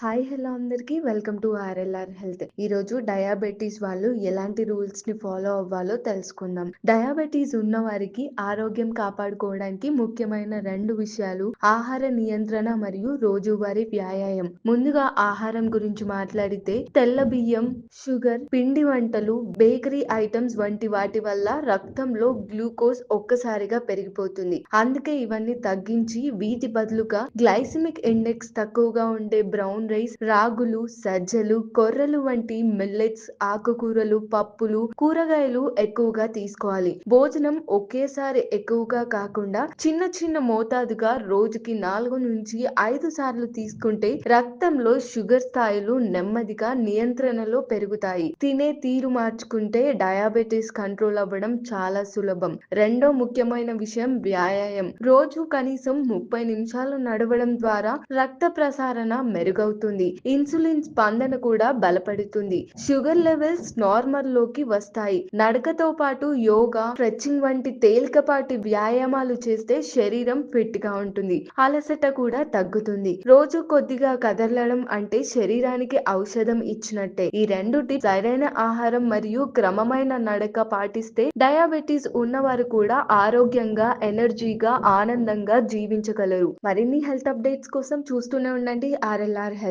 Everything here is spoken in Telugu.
హాయ్ హలో అందరికీ వెల్కమ్ టు ఆర్ఎల్ఆర్ హెల్త్. ఈరోజు డయాబెటీస్ వాళ్ళు ఎలాంటి రూల్స్ ని ఫాలో అవ్వాలో తెలుసుకుందాం. డయాబెటీస్ ఉన్న వారికి ఆరోగ్యం కాపాడుకోవడానికి ముఖ్యమైన 2 విషయాలు ఆహార నియంత్రణ మరియు రోజువారీ వ్యాయామం. ముందుగా ఆహారం గురించి మాట్లాడితే తెల్ల బియ్యం, షుగర్, పిండి వంటలు, బేకరీ ఐటమ్స్ వంటి వాటి వల్ల రక్తంలో గ్లూకోజ్ ఒక్కసారిగా పెరిగిపోతుంది. అందుకే ఇవన్నీ తగ్గించి వీటి బదులుగా గ్లైసిమిక్ ఇండెక్స్ తక్కువగా ఉండే బ్రౌన్ రైస్, రాగులు, సజ్జలు, కొర్రలు వంటి మిల్లెట్స్, ఆకుకూరలు, పప్పులు, కూరగాయలు ఎక్కువగా తీసుకోవాలి. భోజనం ఒకేసారి ఎక్కువగా కాకుండా చిన్న చిన్న మోతాదుగా రోజుకి 4 నుంచి 5 సార్లు తీసుకుంటే రక్తంలో షుగర్ స్థాయిలు నెమ్మదిగా నియంత్రణలో పెరుగుతాయి. తినే తీరు మార్చుకుంటే డయాబెటీస్ కంట్రోల్ అవ్వడం చాలా సులభం. రెండో ముఖ్యమైన విషయం వ్యాయామం. రోజు కనీసం 30 నిమిషాలు నడవడం ద్వారా రక్త ప్రసారణ మెరుగవుతుంది. ఇన్సులిన్ స్పందన కూడా బలపడుతుంది. షుగర్ లెవెల్స్ నార్మల్ లోకి వస్తాయి. నడకతో పాటు యోగా, స్ట్రెచింగ్ వంటి తేలికపాటి వ్యాయామాలు చేస్తే శరీరం ఫిట్ గా ఉంటుంది. అలసట కూడా తగ్గుతుంది. రోజు కొద్దిగా కదలడం అంటే శరీరానికి ఔషధం ఇచ్చినట్టే. ఈ 2 టిప్స్ సరైన ఆహారం మరియు క్రమమైన నడక పాటిస్తే డయాబెటీస్ ఉన్నవారు కూడా ఆరోగ్యంగా, ఎనర్జీగా, ఆనందంగా జీవించగలరు. మరిన్ని హెల్త్ అప్డేట్స్ కోసం చూస్తూనే ఉండండి ఆర్ఎల్ఆర్ హెల్త్.